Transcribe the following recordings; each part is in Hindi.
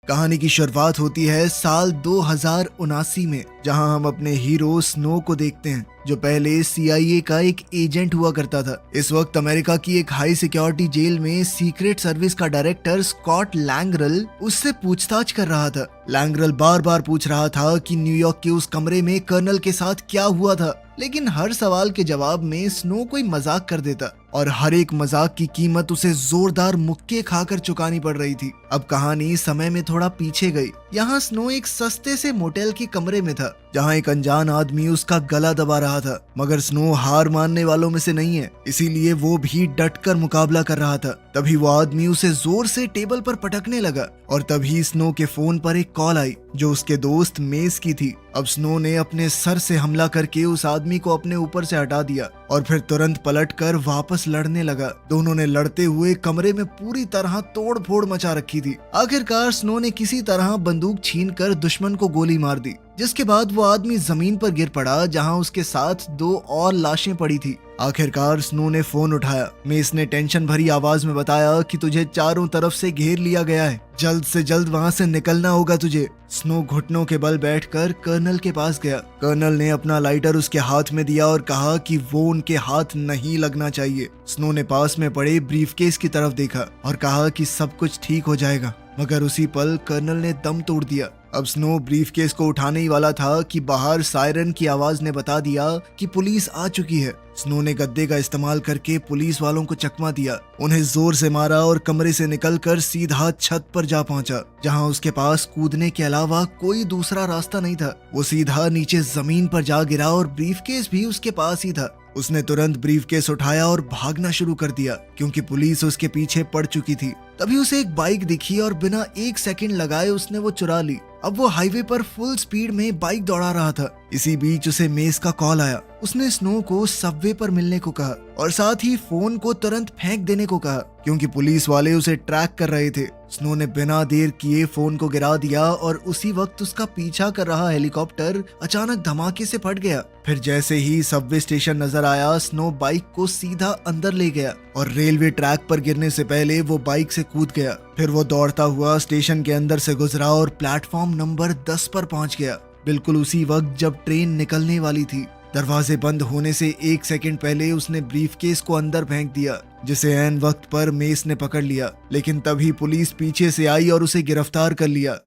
कहानी की शुरुआत होती है साल 2079 में, जहां हम अपने हीरो स्नो को देखते हैं, जो पहले CIA का एक एजेंट हुआ करता था। इस वक्त अमेरिका की एक हाई सिक्योरिटी जेल में सीक्रेट सर्विस का डायरेक्टर स्कॉट लैंगरल उससे पूछताछ कर रहा था। लैंगरल बार बार पूछ रहा था कि न्यूयॉर्क के उस कमरे में कर्नल के साथ क्या हुआ था, लेकिन हर सवाल के जवाब में स्नो कोई मजाक कर देता और हर एक मजाक की कीमत उसे जोरदार मुक्के खाकर चुकानी पड़ रही थी। अब कहानी समय में थोड़ा पीछे गई। यहाँ स्नो एक सस्ते से मोटेल के कमरे में था, जहाँ एक अनजान आदमी उसका गला दबा रहा था। मगर स्नो हार मानने वालों में से नहीं है, इसीलिए वो भी डटकर मुकाबला कर रहा था। तभी वो आदमी उसे जोर से टेबल पर पटकने लगा और तभी स्नो के फोन पर एक कॉल आई, जो उसके दोस्त मेस की थी। अब स्नो ने अपने सर से हमला करके उस आदमी को अपने ऊपर से हटा दिया और फिर तुरंत पलटकर वापस लड़ने लगा। दोनों ने लड़ते हुए कमरे में पूरी तरह तोड़ फोड़ मचा रखी थी। आखिरकार स्नो ने किसी तरह बंदूक छीनकर दुश्मन को गोली मार दी, जिसके बाद वो आदमी जमीन पर गिर पड़ा, जहां उसके साथ 2 और लाशें पड़ी थी। आखिरकार स्नो ने फोन उठाया। मेस ने टेंशन भरी आवाज में बताया कि तुझे चारों तरफ से घेर लिया गया है, जल्द से जल्द वहां से निकलना होगा तुझे। स्नो घुटनों के बल बैठकर कर्नल के पास गया। कर्नल ने अपना लाइटर उसके हाथ में दिया और कहा कि वो उनके हाथ नहीं लगना चाहिए। स्नो ने पास में पड़े ब्रीफकेस की तरफ देखा और कहा कि सब कुछ ठीक हो जाएगा, मगर उसी पल कर्नल ने दम तोड़ दिया। अब स्नो ब्रीफकेस को उठाने ही वाला था कि बाहर सायरन की आवाज ने बता दिया कि पुलिस आ चुकी है। स्नो ने गद्दे का इस्तेमाल करके पुलिस वालों को चकमा दिया, उन्हें जोर से मारा और कमरे से निकलकर सीधा छत पर जा पहुंचा, जहां उसके पास कूदने के अलावा कोई दूसरा रास्ता नहीं था। वो सीधा नीचे जमीन पर जा गिरा और ब्रीफकेस भी उसके पास ही था। उसने तुरंत ब्रीफकेस उठाया और भागना शुरू कर दिया, क्योंकि पुलिस उसके पीछे पड़ चुकी थी। तभी उसे एक बाइक दिखी और बिना 1 सेकंड लगाए उसने वो चुरा ली। अब वो हाईवे पर फुल स्पीड में बाइक दौड़ा रहा था। इसी बीच उसे मेस का कॉल आया। उसने स्नो को सबवे पर मिलने को कहा और साथ ही फोन को तुरंत फेंक देने को कहा, क्योंकि पुलिस वाले उसे ट्रैक कर रहे थे। स्नो ने बिना देर किए फोन को गिरा दिया और उसी वक्त उसका पीछा कर रहा हेलीकॉप्टर अचानक धमाके से फट गया। फिर जैसे ही सबवे स्टेशन नजर आया, स्नो बाइक को सीधा अंदर ले गया और रेलवे ट्रैक पर गिरने से पहले वो बाइक से कूद गया। फिर वो दौड़ता हुआ स्टेशन के अंदर से गुजरा और प्लेटफॉर्म नंबर 10 पर पहुंच गया, बिल्कुल उसी वक्त जब ट्रेन निकलने वाली थी। दरवाजे बंद होने से 1 सेकंड पहले उसने ब्रीफकेस को अंदर फेंक दिया, जिसे ऐन वक्त पर मेस ने पकड़ लिया। लेकिन तभी पुलिस पीछे से आई और उसे गिरफ्तार कर लिया।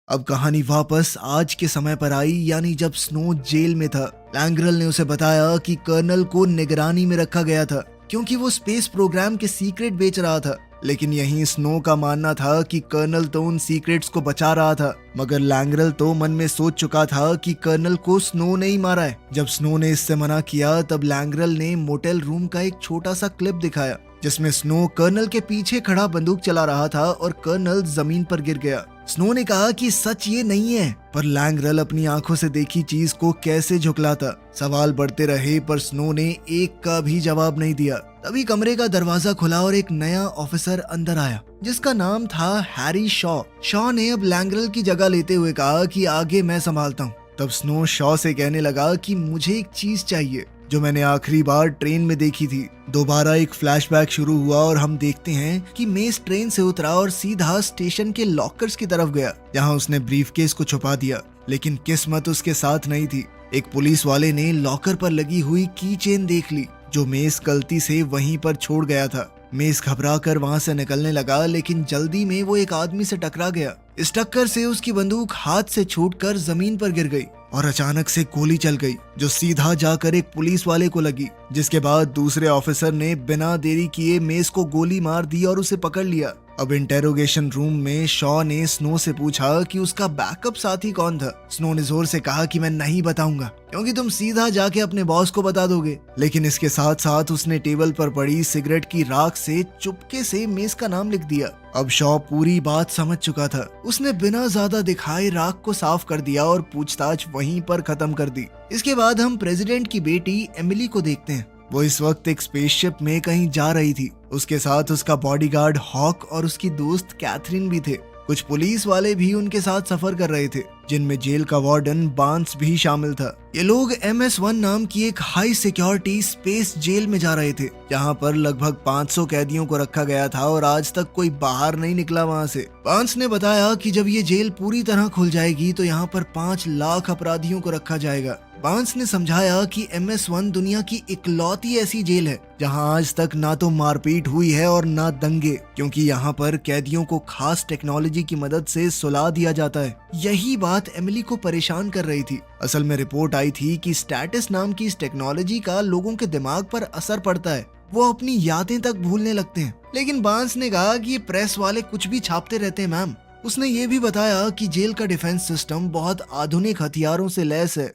अब कहानी वापस आज के समय पर आई, यानी जब स्नो जेल में था। लैंगरल ने उसे बताया कि कर्नल को निगरानी में रखा गया था, क्योंकि वो स्पेस प्रोग्राम के सीक्रेट बेच रहा था। लेकिन यहीं स्नो का मानना था कि कर्नल तो उन सीक्रेट्स को बचा रहा था, मगर लैंगरल तो मन में सोच चुका था कि कर्नल को स्नो ने ही मारा है। जब स्नो ने इससे मना किया, तब लैंगरल ने मोटेल रूम का एक छोटा सा क्लिप दिखाया, जिसमें स्नो कर्नल के पीछे खड़ा बंदूक चला रहा था और कर्नल जमीन पर गिर गया। स्नो ने कहा कि सच ये नहीं है, पर लैंगरल अपनी आंखों से देखी चीज को कैसे झुकलाता। सवाल बढ़ते रहे, पर स्नो ने एक का भी जवाब नहीं दिया। तभी कमरे का दरवाजा खुला और एक नया ऑफिसर अंदर आया, जिसका नाम था हैरी शॉ। शॉ ने अब लैंगरल की जगह लेते हुए कहा कि आगे मैं संभालता हूँ। तब स्नो शॉ से कहने लगा कि मुझे एक चीज चाहिए, जो मैंने आखिरी बार ट्रेन में देखी थी। दोबारा एक फ्लैशबैक शुरू हुआ और हम देखते हैं कि मेस ट्रेन से उतरा और सीधा स्टेशन के लॉकर्स की तरफ गया, जहां उसने ब्रीफकेस को छुपा दिया। लेकिन किस्मत उसके साथ नहीं थी। एक पुलिस वाले ने लॉकर पर लगी हुई की चेन देख ली, जो मेस गलती से वहीं पर छोड़ गया था। मेस घबरा कर वहां से निकलने लगा, लेकिन जल्दी में वो एक आदमी से टकरा गया। इस टक्कर से उसकी बंदूक हाथ से छूटकर जमीन पर गिर गई और अचानक से गोली चल गई, जो सीधा जाकर एक पुलिस वाले को लगी। जिसके बाद दूसरे ऑफिसर ने बिना देरी किए मेस को गोली मार दी और उसे पकड़ लिया। अब इंटेरोगेशन रूम में शॉ ने स्नो से पूछा कि उसका बैकअप साथी कौन था। स्नो ने जोर से कहा कि मैं नहीं बताऊंगा, क्योंकि तुम सीधा जाके अपने बॉस को बता दोगे। लेकिन इसके साथ साथ उसने टेबल पर पड़ी सिगरेट की राख से चुपके से मेस का नाम लिख दिया। अब शॉ पूरी बात समझ चुका था। उसने बिना ज्यादा दिखाए राख को साफ कर दिया और पूछताछ वहीं पर खत्म कर दी। इसके बाद हम प्रेसिडेंट की बेटी एमिली को देखते हैं। वो इस वक्त एक स्पेसशिप में कहीं जा रही थी। उसके साथ उसका बॉडीगार्ड हॉक और उसकी दोस्त कैथरीन भी थे। कुछ पुलिस वाले भी उनके साथ सफर कर रहे थे, जिनमें जेल का वार्डन बार्न्स भी शामिल था। ये लोग MS-1 नाम की एक हाई सिक्योरिटी स्पेस जेल में जा रहे थे, जहां पर लगभग 500 कैदियों को रखा गया था और आज तक कोई बाहर नहीं निकला वहां से। बार्न्स ने बताया कि जब ये जेल पूरी तरह खुल जाएगी तो यहाँ पर 5 लाख अपराधियों को रखा जाएगा। बार्न्स ने समझाया कि MS-1 दुनिया की इकलौती ऐसी जेल है जहां आज तक ना तो मारपीट हुई है और ना दंगे, क्योंकि यहाँ पर कैदियों को खास टेक्नोलॉजी की मदद से सुला दिया जाता है। यही बात एमिली को परेशान कर रही थी। असल में रिपोर्ट आई थी कि स्टैटस नाम की इस टेक्नोलॉजी का लोगों के दिमाग पर असर पड़ता है, वो अपनी यादें तक भूलने लगते हैं। लेकिन बार्न्स ने कहा कि ये प्रेस वाले कुछ भी छापते रहते हैं मैम। उसने ये भी बताया कि जेल का डिफेंस सिस्टम बहुत आधुनिक हथियारों से लैस है।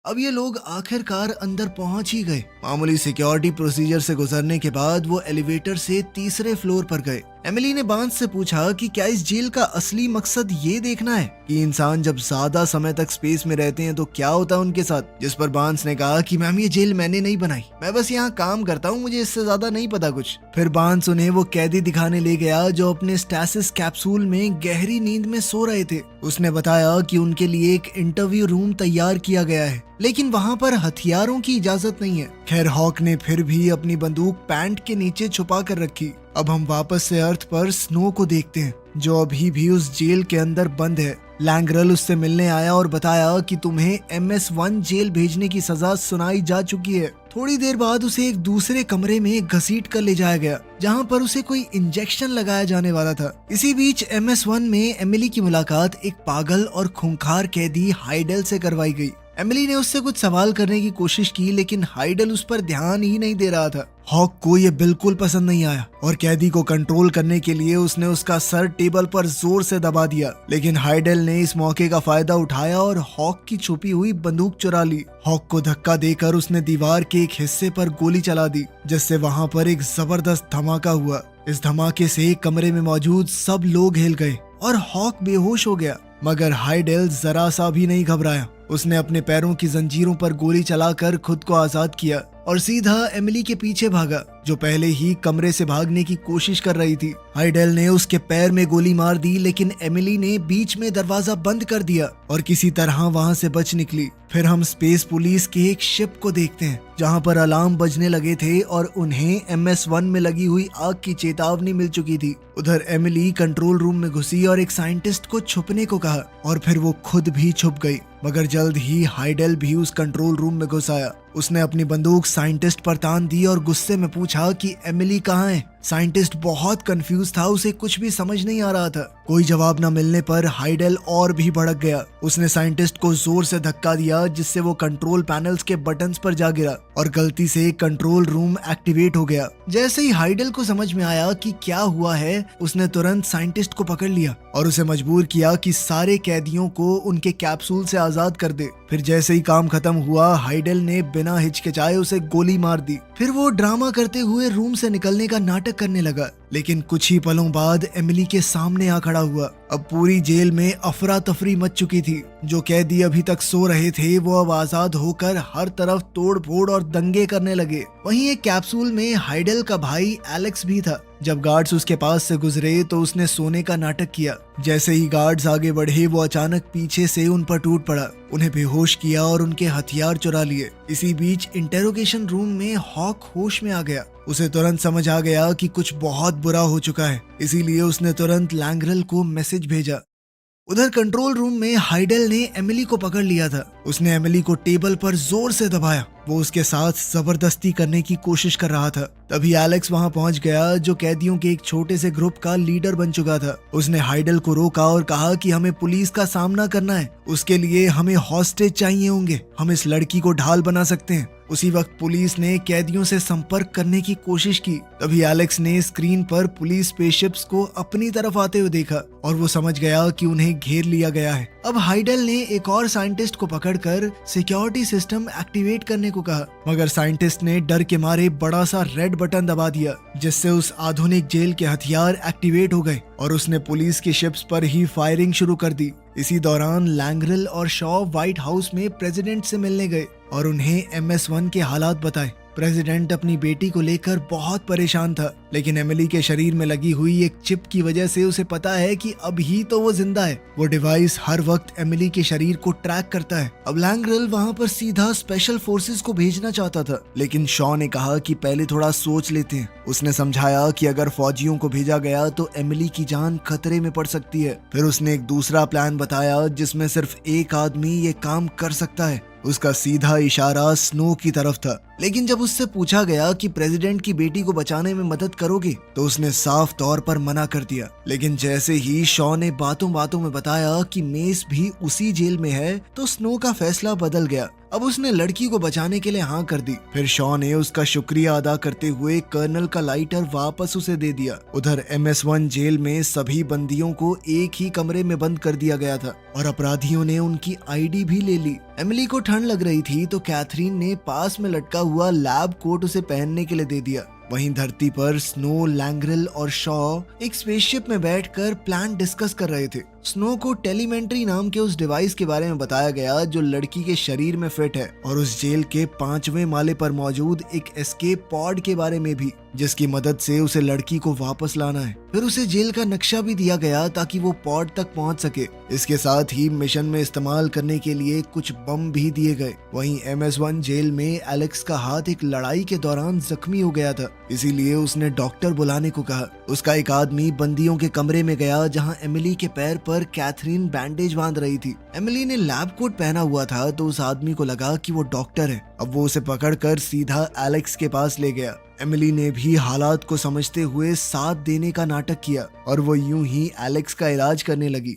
अब ये लोग आखिरकार अंदर पहुंच ही गए। मामूली सिक्योरिटी प्रोसीजर से गुजरने के बाद वो एलिवेटर से तीसरे फ्लोर पर गए। एमिली ने बार्न्स से पूछा कि क्या इस जेल का असली मकसद ये देखना है कि इंसान जब ज्यादा समय तक स्पेस में रहते हैं तो क्या होता है उनके साथ। जिस पर बार्न्स ने कहा कि मैम ये जेल मैंने नहीं बनाई, मैं बस यहाँ काम करता हूँ, मुझे इससे ज्यादा नहीं पता कुछ। फिर बार्न्स उन्हें वो कैदी दिखाने ले गया जो अपने स्टैसिस कैप्सूल में गहरी नींद में सो रहे थे। उसने बताया कि उनके लिए एक इंटरव्यू रूम तैयार किया गया है, लेकिन वहाँ पर हथियारों की इजाजत नहीं है। खैर हॉक ने फिर भी अपनी बंदूक पैंट के नीचे छुपा कर रखी। अब हम वापस से अर्थ पर स्नो को देखते हैं, जो अभी भी उस जेल के अंदर बंद है। लैंग्रल उससे मिलने आया और बताया कि तुम्हें MS-1 जेल भेजने की सजा सुनाई जा चुकी है। थोड़ी देर बाद उसे एक दूसरे कमरे में घसीट कर ले जाया गया, जहां पर उसे कोई इंजेक्शन लगाया जाने वाला था। इसी बीच MS-1 में एमिली की मुलाकात एक पागल और खूंखार कैदी हाइडेल से करवाई गई। एमिली ने उससे कुछ सवाल करने की कोशिश की, लेकिन हाइडेल उस पर ध्यान ही नहीं दे रहा था। हॉक को ये बिल्कुल पसंद नहीं आया और कैदी को कंट्रोल करने के लिए उसने उसका सर टेबल पर जोर से दबा दिया, लेकिन हाइडेल ने इस मौके का फायदा उठाया और हॉक की छुपी हुई बंदूक चुरा ली। हॉक को धक्का देकर उसने दीवार के एक हिस्से पर गोली चला दी, जिससे वहां पर एक जबरदस्त धमाका हुआ। इस धमाके से कमरे में मौजूद सब लोग हिल गए और हॉक बेहोश हो गया, मगर हाइडेल जरा सा भी नहीं घबराया। उसने अपने पैरों की जंजीरों पर गोली चलाकर खुद को आजाद किया और सीधा एमिली के पीछे भागा, जो पहले ही कमरे से भागने की कोशिश कर रही थी। हाइडेल ने उसके पैर में गोली मार दी, लेकिन एमिली ने बीच में दरवाजा बंद कर दिया और किसी तरह वहां से बच निकली। फिर हम स्पेस पुलिस के एक शिप को देखते हैं, जहां पर अलार्म बजने लगे थे और उन्हें MS-1 में लगी हुई आग की चेतावनी मिल चुकी थी। उधर एमिली कंट्रोल रूम में घुसी और एक साइंटिस्ट को छुपने को कहा और फिर वो खुद भी छुप गई, मगर जल्द ही हाइडेल भी उस कंट्रोल रूम में घुस आया। उसने अपनी बंदूक साइंटिस्ट पर तान दी और गुस्से में पूछा कि एमिली कहाँ है। साइंटिस्ट बहुत कंफ्यूज था, उसे कुछ भी समझ नहीं आ रहा था। कोई जवाब न मिलने पर हाइडेल और भी भड़क गया। उसने साइंटिस्ट को जोर से धक्का दिया, जिससे वो कंट्रोल पैनल्स के बटन्स पर जा गिरा और गलती से कंट्रोल रूम एक्टिवेट हो गया। जैसे ही हाइडेल को समझ में आया कि क्या हुआ है, उसने तुरंत साइंटिस्ट को पकड़ लिया और उसे मजबूर किया कि सारे कैदियों को उनके कैप्सूल से आजाद कर दे। फिर जैसे ही काम खत्म हुआ, हाइडेल ने बिना हिचकिचाए उसे गोली मार दी। फिर वो ड्रामा करते हुए रूम से निकलने का नाटक करने लगा, लेकिन कुछ ही पलों बाद एमिली के सामने आ खड़ा हुआ। अब पूरी जेल में अफरा तफरी मच चुकी थी। जो कैदी अभी तक सो रहे थे वो अब आजाद होकर हर तरफ तोड़ फोड़ और दंगे करने लगे। वहीं एक कैप्सूल में हाइडेल का भाई एलेक्स भी था। जब गार्ड्स उसके पास से गुजरे तो उसने सोने का नाटक किया। जैसे ही गार्ड्स आगे बढ़े, वो अचानक पीछे से उन पर टूट पड़ा, उन्हें बेहोश किया और उनके हथियार चुरा लिए। इसी बीच इंटेरोगेशन रूम में हॉक होश में आ गया। उसे तुरंत समझ आ गया कि कुछ बहुत बुरा हो चुका है, इसीलिए उसने तुरंत लैंग्रल को मैसेज भेजा। उधर कंट्रोल रूम में हाइडेल ने एमिली को पकड़ लिया था। उसने एमिली को टेबल पर जोर से दबाया। वो उसके साथ जबरदस्ती करने की कोशिश कर रहा था। तभी एलेक्स वहां पहुंच गया, जो कैदियों के एक छोटे से ग्रुप का लीडर बन चुका था। उसने हाइडेल को रोका और कहा कि हमें पुलिस का सामना करना है, उसके लिए हमें हॉस्टेज चाहिए होंगे, हम इस लड़की को ढाल बना सकते हैं। उसी वक्त पुलिस ने कैदियों से संपर्क करने की कोशिश की। तभी एलेक्स ने स्क्रीन पर पुलिस स्पेसशिप्स को अपनी तरफ आते हुए देखा और वो समझ गया कि उन्हें घेर लिया गया है। अब हाइडेल ने एक और साइंटिस्ट को पकड़कर सिक्योरिटी सिस्टम एक्टिवेट करने को कहा, मगर साइंटिस्ट ने डर के मारे बड़ा सा रेड बटन दबा दिया, जिससे उस आधुनिक जेल के हथियार एक्टिवेट हो गए और उसने पुलिस की शिप्स पर ही फायरिंग शुरू कर दी। इसी दौरान लैंग्रल और शॉ व्हाइट हाउस में प्रेसिडेंट से मिलने गए और उन्हें MS-1 के हालात बताए। प्रेसिडेंट अपनी बेटी को लेकर बहुत परेशान था, लेकिन एमिली के शरीर में लगी हुई एक चिप की वजह से उसे पता है कि अब ही तो वो जिंदा है। वो डिवाइस हर वक्त एमिली के शरीर को ट्रैक करता है। अब लैंग्रेल वहाँ पर सीधा स्पेशल फोर्सेस को भेजना चाहता था, लेकिन शॉ ने कहा कि पहले थोड़ा सोच लेते हैं। उसने समझाया कि अगर फौजियों को भेजा गया तो एमिली की जान खतरे में पड़ सकती है। फिर उसने एक दूसरा प्लान बताया जिसमें सिर्फ एक आदमी ये काम कर सकता है। उसका सीधा इशारा स्नो की तरफ था, लेकिन जब उससे पूछा गया कि प्रेसिडेंट की बेटी को बचाने में मदद करोगे तो उसने साफ तौर पर मना कर दिया। लेकिन जैसे ही शॉ ने बातों बातों में बताया कि मेस भी उसी जेल में है तो स्नो का फैसला बदल गया। अब उसने लड़की को बचाने के लिए हाँ कर दी। फिर शॉ ने उसका शुक्रिया अदा करते हुए कर्नल का लाइटर वापस उसे दे दिया। उधर MS-1 जेल में सभी बंदियों को एक ही कमरे में बंद कर दिया गया था और अपराधियों ने उनकी ID भी ले ली। एमिली को ठंड लग रही थी तो कैथरीन ने पास में लटका हुआ लैब कोट उसे पहनने के लिए दे दिया। वहीं धरती पर स्नो, लैंग्रेल और शॉ एक स्पेसशिप में बैठकर प्लान डिस्कस कर रहे थे। स्नो को टेलीमेंट्री नाम के उस डिवाइस के बारे में बताया गया जो लड़की के शरीर में फिट है, और उस जेल के 5वें माले पर मौजूद एक एस्केप पॉड के बारे में भी, जिसकी मदद से उसे लड़की को वापस लाना है। फिर उसे जेल का नक्शा भी दिया गया ताकि वो पॉड तक पहुंच सके। इसके साथ ही मिशन में इस्तेमाल करने के लिए कुछ बम भी दिए गए। वहीं MS-1 जेल में एलेक्स का हाथ एक लड़ाई के दौरान जख्मी हो गया था, इसीलिए उसने डॉक्टर बुलाने को कहा। उसका एक आदमी बंदियों के कमरे में गया जहां एमिली के पैर पर कैथरीन बैंडेज बांध रही थी। एमिली ने लैब कोट पहना हुआ था तो उस आदमी को लगा कि वो डॉक्टर है। अब वो उसे पकड़कर सीधा एलेक्स के पास ले गया। एमिली ने भी हालात को समझते हुए साथ देने का नाटक किया और वो यूं ही एलेक्स का इलाज करने लगी।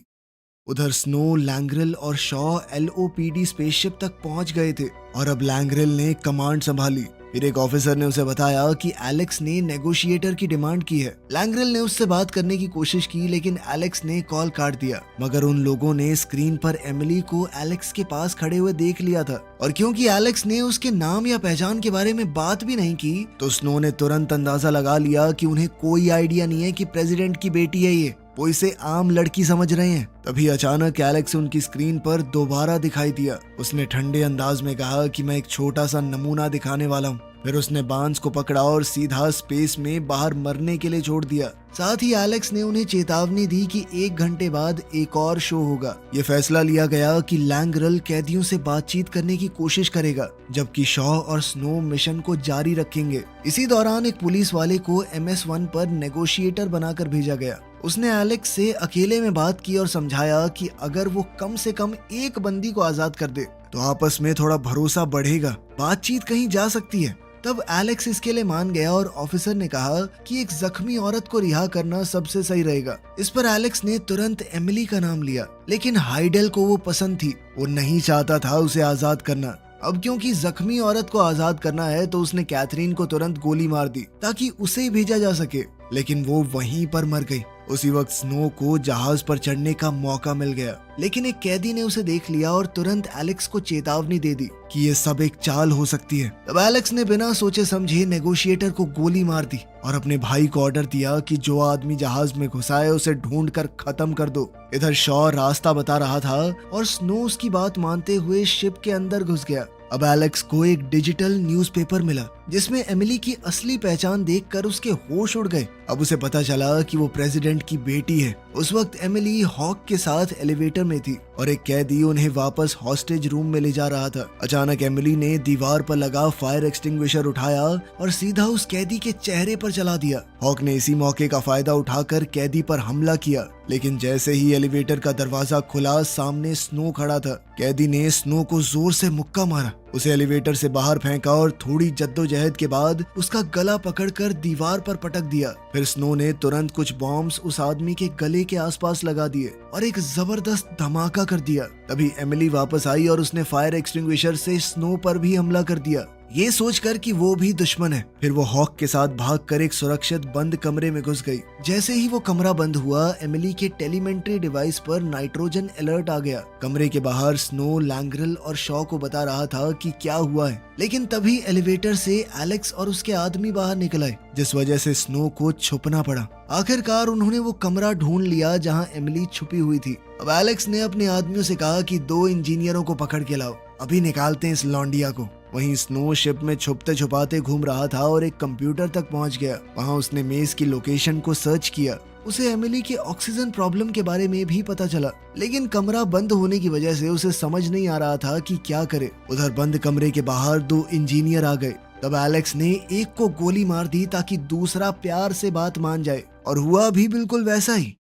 उधर स्नो, लैंग्रेल और शॉ LOPD स्पेसशिप तक पहुंच गए थे और अब लैंग्रेल ने कमांड संभाली। फिर एक ऑफिसर ने उसे बताया कि एलेक्स ने नेगोशिएटर की डिमांड की है। लैंग्रेल ने उससे बात करने की कोशिश की, लेकिन एलेक्स ने कॉल काट दिया। मगर उन लोगों ने स्क्रीन पर एमिली को एलेक्स के पास खड़े हुए देख लिया था, और क्योंकि एलेक्स ने उसके नाम या पहचान के बारे में बात भी नहीं की तो स्नो ने तुरंत अंदाजा लगा लिया कि उन्हें कोई आइडिया नहीं है कि प्रेसिडेंट की बेटी है ये, वो इसे आम लड़की समझ रहे हैं। तभी अचानक एलेक्स उनकी स्क्रीन पर दोबारा दिखाई दिया। उसने ठंडे अंदाज में कहा कि मैं एक छोटा सा नमूना दिखाने वाला हूँ। फिर उसने बांस को पकड़ा और सीधा स्पेस में बाहर मरने के लिए छोड़ दिया। साथ ही एलेक्स ने उन्हें चेतावनी दी कि 1 घंटे बाद एक और शो होगा। ये फैसला लिया गया कि लैंग्रेल कैदियों से बातचीत करने की कोशिश करेगा, जबकि शॉ और स्नो मिशन को जारी रखेंगे। इसी दौरान एक पुलिस वाले को MS-1 पर नेगोशिएटर बनाकर भेजा गया। उसने एलेक्स से अकेले में बात की और समझाया कि अगर वो कम से कम एक बंदी को आजाद कर दे तो आपस में थोड़ा भरोसा बढ़ेगा, बातचीत कहीं जा सकती है। तब एलेक्स इसके लिए मान गया और ऑफिसर ने कहा कि एक जख्मी औरत को रिहा करना सबसे सही रहेगा। इस पर एलेक्स ने तुरंत एमिली का नाम लिया, लेकिन हाइडेल को वो पसंद थी। वो नहीं चाहता था उसे आजाद करना। अब क्योंकि जख्मी औरत को आजाद करना है तो उसने कैथरीन को तुरंत गोली मार दी ताकि उसे भेजा जा सके, लेकिन वो वहीं पर मर गई। उसी वक्त स्नो को जहाज पर चढ़ने का मौका मिल गया, लेकिन एक कैदी ने उसे देख लिया और तुरंत एलेक्स को चेतावनी दे दी कि ये सब एक चाल हो सकती है। तब एलेक्स ने बिना सोचे समझे नेगोशिएटर को गोली मार दी और अपने भाई को ऑर्डर दिया कि जो आदमी जहाज में घुसा है उसे ढूंढ कर खत्म कर दो। इधर शॉ रास्ता बता रहा था और स्नो उसकी बात मानते हुए शिप के अंदर घुस गया। अब एलेक्स को एक डिजिटल न्यूज़पेपर मिला जिसमें एमिली की असली पहचान देखकर उसके होश उड़ गए। अब उसे पता चला कि वो प्रेसिडेंट की बेटी है। उस वक्त एमिली हॉक के साथ एलिवेटर में थी और एक कैदी उन्हें वापस हॉस्टेज रूम में ले जा रहा था। अचानक एमिली ने दीवार पर लगा फायर एक्सटिंग्विशर उठाया और सीधा उस कैदी के चेहरे पर चला दिया। हॉक ने इसी मौके का फायदा उठाकर कैदी पर हमला किया, लेकिन जैसे ही एलिवेटर का दरवाजा खुला सामने स्नो खड़ा था। कैदी ने स्नो को जोर से मुक्का मारा, उसे एलिवेटर से बाहर फेंका और थोड़ी जद्दोजहद के बाद उसका गला पकड़कर दीवार पर पटक दिया। फिर स्नो ने तुरंत कुछ बॉम्ब्स उस आदमी के गले के आसपास लगा दिए और एक जबरदस्त धमाका कर दिया। तभी एमिली वापस आई और उसने फायर एक्सटिंग्विशर से स्नो पर भी हमला कर दिया, ये सोचकर कि वो भी दुश्मन है। फिर वो हॉक के साथ भागकर एक सुरक्षित बंद कमरे में घुस गई। जैसे ही वो कमरा बंद हुआ, एमिली के टेलीमेंट्री डिवाइस पर नाइट्रोजन अलर्ट आ गया। कमरे के बाहर स्नो, लैंग्रेल और शॉ को बता रहा था कि क्या हुआ है, लेकिन तभी एलिवेटर से एलेक्स और उसके आदमी बाहर निकल आए, जिस वजह से स्नो को छुपना पड़ा। आखिरकार उन्होंने वो कमरा ढूंढ लिया जहां एमिली छुपी हुई थी। अब एलेक्स ने अपने आदमियों से कहा कि 2 इंजीनियरों को पकड़ के लाओ, अभी निकालते हैं इस लौंडिया को। वहीं स्नो शिप में छुपते छुपाते घूम रहा था और एक कंप्यूटर तक पहुंच गया। वहां उसने मेस की लोकेशन को सर्च किया। उसे एमिली के ऑक्सीजन प्रॉब्लम के बारे में भी पता चला, लेकिन कमरा बंद होने की वजह से उसे समझ नहीं आ रहा था कि क्या करे। उधर बंद कमरे के बाहर 2 इंजीनियर आ गए। तब एलेक्स ने एक को गोली मार दी ताकि दूसरा प्यार से बात मान जाए, और हुआ भी बिल्कुल वैसा ही।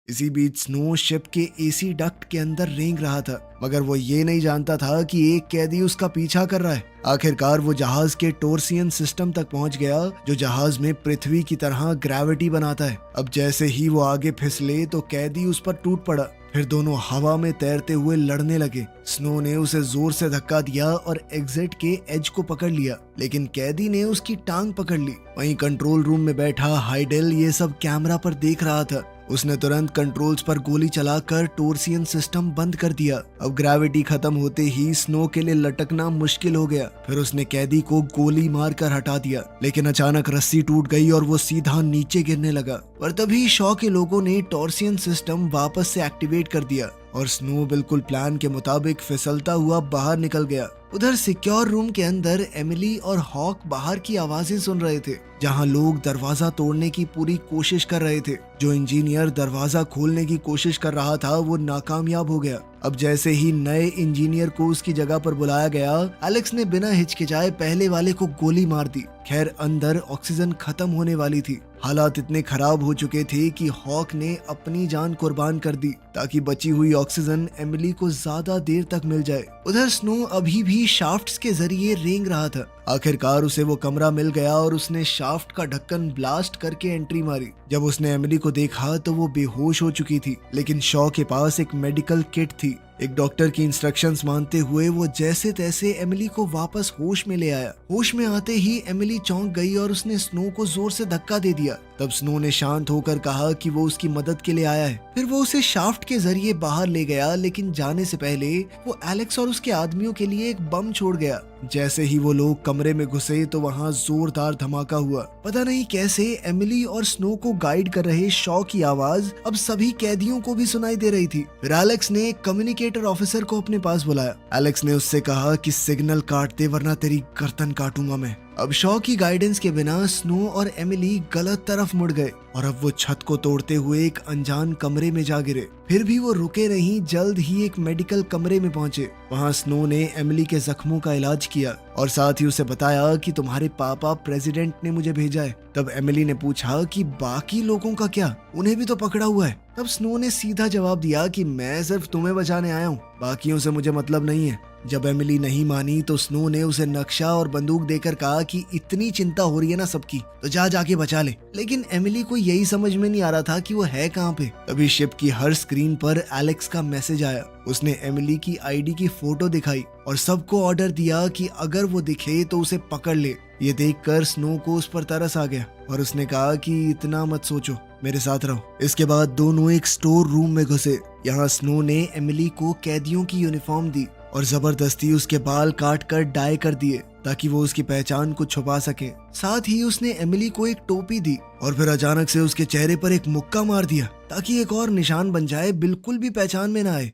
इसी बीच स्नो शिप के एसी डक्ट के अंदर रेंग रहा था, मगर वो ये नहीं जानता था कि एक कैदी उसका पीछा कर रहा है। आखिरकार वो जहाज के टोर्सियन सिस्टम तक पहुंच गया, जो जहाज में पृथ्वी की तरह ग्रेविटी बनाता है। अब जैसे ही वो आगे फिसले तो कैदी उस पर टूट पड़ा। फिर दोनों हवा में तैरते हुए लड़ने लगे। स्नो ने उसे जोर से धक्का दिया और एग्जिट के एज को पकड़ लिया, लेकिन कैदी ने उसकी टांग पकड़ ली। वहीं कंट्रोल रूम में बैठा हाइडेल ये सब कैमरा पर देख रहा था। उसने तुरंत कंट्रोल्स पर गोली चलाकर टोर्सियन सिस्टम बंद कर दिया। अब ग्रेविटी खत्म होते ही स्नो के लिए लटकना मुश्किल हो गया। फिर उसने कैदी को गोली मारकर हटा दिया, लेकिन अचानक रस्सी टूट गई और वो सीधा नीचे गिरने लगा। पर तभी शॉ के लोगों ने टोर्सियन सिस्टम वापस से एक्टिवेट कर दिया और स्नो बिल्कुल प्लान के मुताबिक फिसलता हुआ बाहर निकल गया। उधर सिक्योर रूम के अंदर एमिली और हॉक बाहर की आवाजें सुन रहे थे, जहां लोग दरवाजा तोड़ने की पूरी कोशिश कर रहे थे। जो इंजीनियर दरवाजा खोलने की कोशिश कर रहा था वो नाकामयाब हो गया। अब जैसे ही नए इंजीनियर को उसकी जगह पर बुलाया गया, एलेक्स ने बिना हिचकिचाए पहले वाले को गोली मार दी। खैर अंदर ऑक्सीजन खत्म होने वाली थी। हालात इतने खराब हो चुके थे कि हॉक ने अपनी जान कुर्बान कर दी ताकि बची हुई ऑक्सीजन एमिली को ज्यादा देर तक मिल जाए। उधर स्नो अभी भी शाफ्ट्स के जरिए रेंग रहा था। आखिरकार उसे वो कमरा मिल गया और उसने शाफ्ट का ढक्कन ब्लास्ट करके एंट्री मारी। जब उसने एमिली को देखा तो वो बेहोश हो चुकी थी, लेकिन शॉ के पास एक मेडिकल किट थी। एक डॉक्टर की इंस्ट्रक्शंस मानते हुए वो जैसे तैसे एमिली को वापस होश में ले आया। होश में आते ही एमिली चौंक गई और उसने स्नो को जोर से धक्का दे दिया। तब स्नो ने शांत होकर कहा कि वो उसकी मदद के लिए आया है। फिर वो उसे शाफ्ट के जरिए बाहर ले गया, लेकिन जाने से पहले वो एलेक्स और उसके आदमियों के लिए एक बम छोड़ गया। जैसे ही वो लोग कमरे में घुसे तो वहाँ जोरदार धमाका हुआ। पता नहीं कैसे एमिली और स्नो को गाइड कर रहे शॉ की आवाज अब सभी कैदियों को भी सुनाई दे रही थी। फिर एलेक्स ने एक कम्युनिकेटर ऑफिसर को अपने पास बुलाया। एलेक्स ने उससे कहा कि सिग्नल काट दे वरना तेरी गर्दन काटूंगा मैं। अब शॉ की गाइडेंस के बिना स्नो और एमिली गलत तरफ मुड़ गए और अब वो छत को तोड़ते हुए एक अनजान कमरे में जा गिरे। फिर भी वो रुके नहीं, जल्द ही एक मेडिकल कमरे में पहुंचे। वहां स्नो ने एमिली के जख्मों का इलाज किया और साथ ही उसे बताया कि तुम्हारे पापा प्रेसिडेंट ने मुझे भेजा है। तब एमिली ने पूछा कि बाकी लोगों का क्या, उन्हें भी तो पकड़ा हुआ है। तब स्नो ने सीधा जवाब दिया कि मैं सिर्फ तुम्हें बचाने आया हूँ, बाकियों से मुझे मतलब नहीं है। जब एमिली नहीं मानी तो स्नो ने उसे नक्शा और बंदूक देकर कहा कि इतनी चिंता हो रही है ना सबकी, तो जाके बचा ले। लेकिन एमिली को यही समझ में नहीं आ रहा था कि वो है कहाँ पे। तभी शिप की हर स्क्रीन पर एलेक्स का मैसेज आया। उसने एमिली की आईडी की फोटो दिखाई और सबको ऑर्डर दिया कि अगर वो दिखे तो उसे पकड़ ले। ये देखकर स्नो को उस पर तरस आ गया और उसने कहा कि इतना मत सोचो, मेरे साथ रहो। इसके बाद दोनों एक स्टोर रूम में घुसे। यहाँ स्नो ने एमिली को कैदियों की यूनिफॉर्म दी और जबरदस्ती उसके बाल काट कर डाई कर दिए ताकि वो उसकी पहचान को छुपा सके। साथ ही उसने एमिली को एक टोपी दी और फिर अचानक से उसके चेहरे पर एक मुक्का मार दिया ताकि एक और निशान बन जाए, बिल्कुल भी पहचान में ना आए।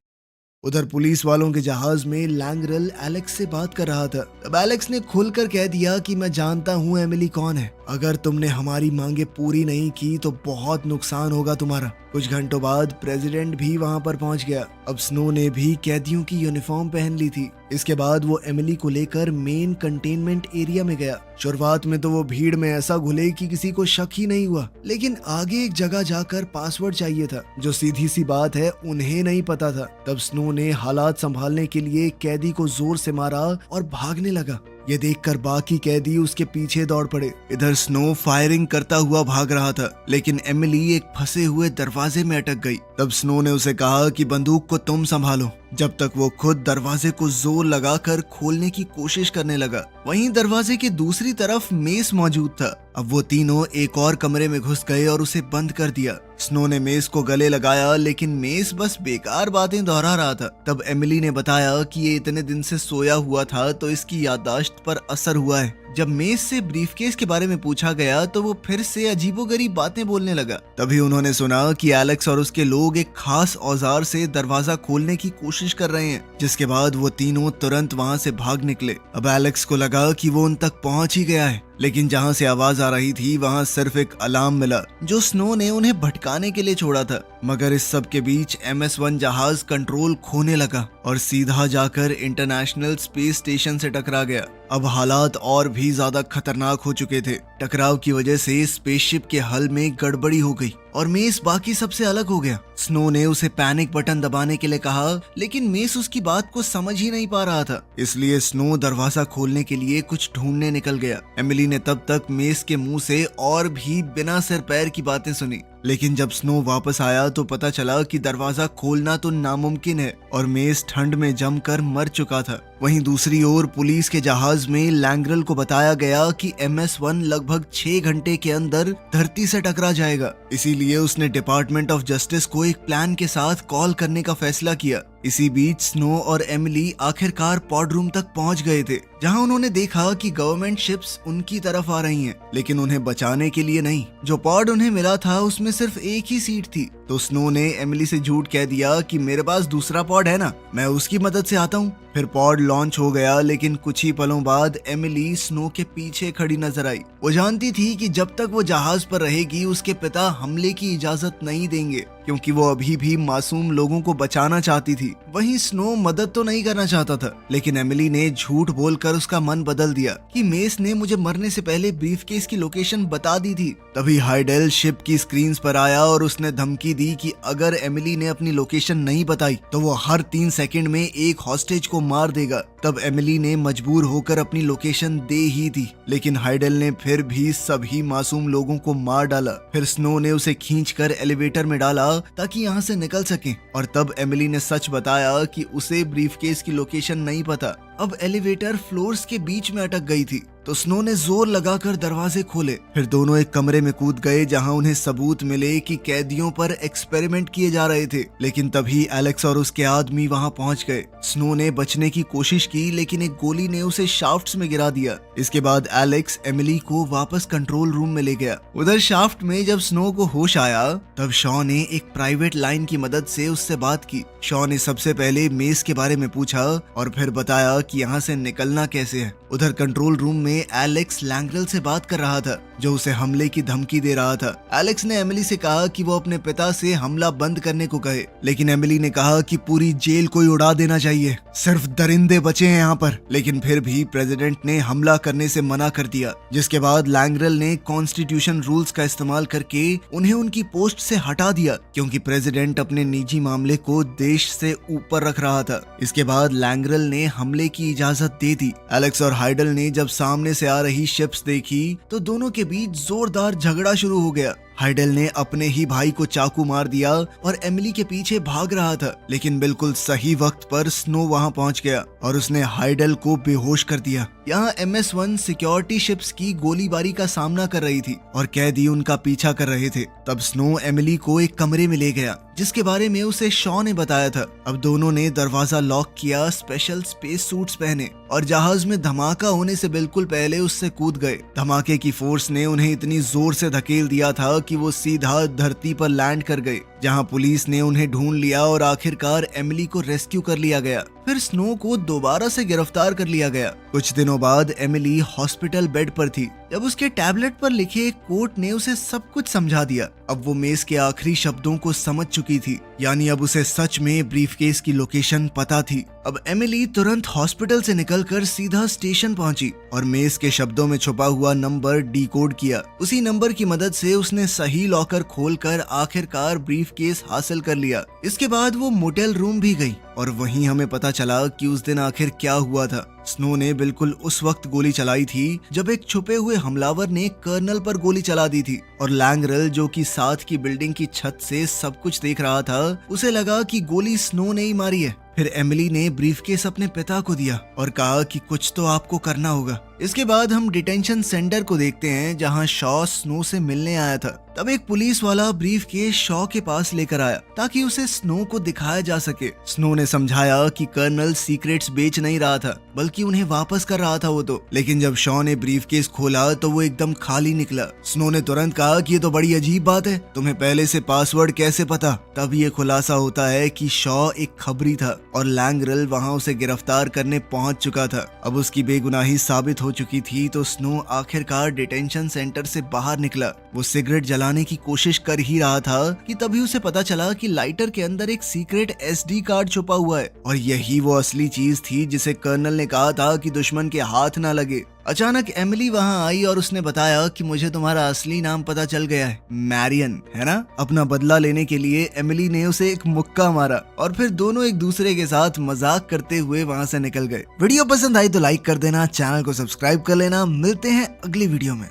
उधर पुलिस वालों के जहाज में लैंगरल एलेक्स से बात कर रहा था। तब एलेक्स ने खुलकर कह दिया कि मैं जानता हूँ एमिली कौन है। अगर तुमने हमारी मांगे पूरी नहीं की तो बहुत नुकसान होगा तुम्हारा। कुछ घंटों बाद प्रेसिडेंट भी वहां पर पहुंच गया। अब स्नो ने भी कैदियों की यूनिफॉर्म पहन ली थी। इसके बाद वो एमिली को लेकर मेन कंटेनमेंट एरिया में गया। शुरुआत में तो वो भीड़ में ऐसा घुले कि किसी को शक ही नहीं हुआ, लेकिन आगे एक जगह जाकर पासवर्ड चाहिए था, जो सीधी सी बात है उन्हें नहीं पता था। तब स्नो ने हालात संभालने के लिए कैदी को जोर से मारा और भागने लगा। ये देखकर बाकी कैदी उसके पीछे दौड़ पड़े। इधर स्नो फायरिंग करता हुआ भाग रहा था, लेकिन एमिली एक फंसे हुए दरवाजे में अटक गई। तब स्नो ने उसे कहा कि बंदूक को तुम संभालो, जब तक वो खुद दरवाजे को जोर लगाकर खोलने की कोशिश करने लगा। वहीं दरवाजे की दूसरी तरफ मेस मौजूद था। अब वो तीनों एक और कमरे में घुस गए और उसे बंद कर दिया। स्नो ने मेस को गले लगाया, लेकिन मेस बस बेकार बातें दोहरा रहा था। तब एमिली ने बताया कि ये इतने दिन से सोया हुआ था तो इसकी याददाश्त पर असर हुआ है। जब मेस से ब्रीफकेस के बारे में पूछा गया तो वो फिर से अजीबोगरीब बातें बोलने लगा। तभी उन्होंने सुना कि एलेक्स और उसके लोग एक खास औजार से दरवाजा खोलने की कोशिश कर रहे हैं, जिसके बाद वो तीनों तुरंत वहां से भाग निकले। अब एलेक्स को लगा कि वो उन तक पहुंच ही गया है, लेकिन जहां से आवाज आ रही थी वहां सिर्फ एक अलार्म मिला जो स्नो ने उन्हें भटकाने के लिए छोड़ा था। मगर इस सब के बीच MS-1 जहाज कंट्रोल खोने लगा और सीधा जाकर इंटरनेशनल स्पेस स्टेशन से टकरा गया। अब हालात और भी ज्यादा खतरनाक हो चुके थे। टकराव की वजह से स्पेसशिप के हल में गड़बड़ी हो गई और मेस बाकी सबसे अलग हो गया। स्नो ने उसे पैनिक बटन दबाने के लिए कहा, लेकिन मेस उसकी बात को समझ ही नहीं पा रहा था। इसलिए स्नो दरवाजा खोलने के लिए कुछ ढूंढने निकल गया। एमिली ने तब तक मेस के मुंह से और भी बिना सिर पैर की बातें सुनी, लेकिन जब स्नो वापस आया तो पता चला कि दरवाजा खोलना तो नामुमकिन है और मेस ठंड में जमकर मर चुका था। वहीं दूसरी ओर पुलिस के जहाज में लैंग्रल को बताया गया कि MS-1 लगभग 6 घंटे के अंदर धरती से टकरा जाएगा। इसीलिए उसने डिपार्टमेंट ऑफ जस्टिस को एक प्लान के साथ कॉल करने का फैसला किया। इसी बीच स्नो और एमिली आखिरकार पॉड रूम तक पहुंच गए थे, जहां उन्होंने देखा कि गवर्नमेंट शिप्स उनकी तरफ आ रही हैं, लेकिन उन्हें बचाने के लिए नहीं। जो पॉड उन्हें मिला था उसमें सिर्फ एक ही सीट थी, तो स्नो ने एमिली से झूठ कह दिया कि मेरे पास दूसरा पॉड है ना, मैं उसकी मदद से आता हूँ। फिर पॉड लॉन्च हो गया, लेकिन कुछ ही पलों बाद एमिली स्नो के पीछे खड़ी नजर आई। वो जानती थी कि जब तक वो जहाज पर रहेगी उसके पिता हमले की इजाजत नहीं देंगे, क्योंकि वो अभी भी मासूम लोगों को बचाना चाहती थी। वहीं स्नो मदद तो नहीं करना चाहता था, लेकिन एमिली ने झूठ बोलकर उसका मन बदल दिया कि मेस ने मुझे मरने से पहले ब्रीफकेस की लोकेशन बता दी थी। तभी हाइडेल शिप की स्क्रीन पर आया और उसने धमकी दी कि अगर एमिली ने अपनी लोकेशन नहीं बताई तो वो हर 3 सेकंड में एक हॉस्टेज को मार देगा। तब एमिली ने मजबूर होकर अपनी लोकेशन दे ही दी, लेकिन हाइडेल ने फिर भी सभी मासूम लोगों को मार डाला। फिर स्नो ने उसे खींचकर एलिवेटर में डाला ताकि यहाँ से निकल सके, और तब एमिली ने सच बताया कि उसे ब्रीफकेस की लोकेशन नहीं पता। अब एलिवेटर फ्लोर्स के बीच में अटक गई थी, तो स्नो ने जोर लगाकर दरवाजे खोले। फिर दोनों एक कमरे में कूद गए जहां उन्हें सबूत मिले कि कैदियों पर एक्सपेरिमेंट किए जा रहे थे। लेकिन तभी एलेक्स और उसके आदमी वहां पहुंच गए। स्नो ने बचने की कोशिश की, लेकिन एक गोली ने उसे शाफ्ट्स में गिरा दिया। इसके बाद एलेक्स एमिली को वापस कंट्रोल रूम में ले गया। उधर शाफ्ट में जब स्नो को होश आया तब शॉ ने एक प्राइवेट लाइन की मदद से उससे बात की। शॉ ने सबसे पहले मेस के बारे में पूछा और फिर बताया कि यहाँ से निकलना कैसे है। उधर कंट्रोल रूम में एलेक्स लैंग्रल से बात कर रहा था, जो उसे हमले की धमकी दे रहा था। एलेक्स ने एमिली से कहा कि वो अपने पिता से हमला बंद करने को कहे, लेकिन एमिली ने कहा कि पूरी जेल को ही उड़ा देना चाहिए, सिर्फ दरिंदे बचे हैं यहाँ पर। लेकिन फिर भी प्रेसिडेंट ने हमला करने से मना कर दिया, जिसके बाद लैंग्रल ने कॉन्स्टिट्यूशन रूल्स का इस्तेमाल करके उन्हें उनकी पोस्ट से हटा दिया, क्योंकि प्रेसिडेंट अपने निजी मामले को देश से ऊपर रख रहा था। इसके बाद लैंग्रल ने हमले की इजाजत दे दी। एलेक्स और हाइडल ने जब सामने से आ रही शिप्स देखी तो दोनों के बीच जोरदार झगड़ा शुरू हो गया। हाइडल ने अपने ही भाई को चाकू मार दिया और एमिली के पीछे भाग रहा था, लेकिन बिल्कुल सही वक्त पर स्नो वहां पहुंच गया और उसने हाइडल को बेहोश कर दिया। यहाँ MS-1 सिक्योरिटी शिप्स की गोलीबारी का सामना कर रही थी और कैदी उनका पीछा कर रहे थे। तब स्नो एमिली को एक कमरे में ले गया, जिसके बारे में उसे शॉ ने बताया था। अब दोनों ने दरवाजा लॉक किया, स्पेशल स्पेस सूट्स पहने और जहाज में धमाका होने से बिल्कुल पहले उससे कूद गए। धमाके की फोर्स ने उन्हें इतनी जोर से धकेल दिया था कि वो सीधा धरती पर लैंड कर गए, जहां पुलिस ने उन्हें ढूंढ लिया और आखिरकार एमिली को रेस्क्यू कर लिया गया। फिर स्नो को दोबारा से गिरफ्तार कर लिया गया। कुछ दिनों बाद एमिली हॉस्पिटल बेड पर थी जब उसके टैबलेट पर लिखे एक कोट ने उसे सब कुछ समझा दिया। अब वो मेस के आखिरी शब्दों को समझ चुकी थी, यानी अब उसे सच में ब्रीफकेस की लोकेशन पता थी। अब एमिली तुरंत हॉस्पिटल से निकलकर सीधा स्टेशन पहुंची और मेस के शब्दों में छुपा हुआ नंबर डिकोड किया। उसी नंबर की मदद से उसने सही लॉकर खोलकर आखिरकार ब्रीफकेस हासिल कर लिया। इसके बाद वो मोटेल रूम भी गई और वहीं हमें पता चला कि उस दिन आखिर क्या हुआ था। स्नो ने बिल्कुल उस वक्त गोली चलाई थी जब एक छुपे हुए हमलावर ने कर्नल पर गोली चला दी थी, और लैंग्रल जो कि साथ की बिल्डिंग की छत से सब कुछ देख रहा था, उसे लगा कि गोली स्नो ने ही मारी है। फिर एमिली ने ब्रीफकेस अपने पिता को दिया और कहा कि कुछ तो आपको करना होगा। इसके बाद हम डिटेंशन सेंटर को देखते हैं जहां शॉ स्नो से मिलने आया था। तब एक पुलिस वाला ब्रीफ केस शॉ के पास लेकर आया ताकि उसे स्नो को दिखाया जा सके। स्नो ने समझाया कि कर्नल सीक्रेट्स बेच नहीं रहा था बल्कि उन्हें वापस कर रहा था वो तो। लेकिन जब शॉ ने ब्रीफ केस खोला तो वो एकदम खाली निकला। स्नो ने तुरंत कहा कि ये तो बड़ी अजीब बात है, तुम्हें पहले से पासवर्ड कैसे पता? तब ये खुलासा होता है कि शॉ एक खबरी था और लैंगरल वहां उसे गिरफ्तार करने पहुंच चुका था। अब उसकी बेगुनाही साबित हो चुकी थी तो स्नो आखिरकार डिटेंशन सेंटर से बाहर निकला। वो सिगरेट जलाने की कोशिश कर ही रहा था कि तभी उसे पता चला कि लाइटर के अंदर एक सीक्रेट SD कार्ड छुपा हुआ है और यही वो असली चीज थी जिसे कर्नल ने कहा था कि दुश्मन के हाथ ना लगे। अचानक एमिली वहां आई और उसने बताया कि मुझे तुम्हारा असली नाम पता चल गया है, मैरियन, है ना? अपना बदला लेने के लिए एमिली ने उसे एक मुक्का मारा और फिर दोनों एक दूसरे के साथ मजाक करते हुए वहां से निकल गए। वीडियो पसंद आई तो लाइक कर देना, चैनल को सब्सक्राइब कर लेना। मिलते हैं अगली वीडियो में।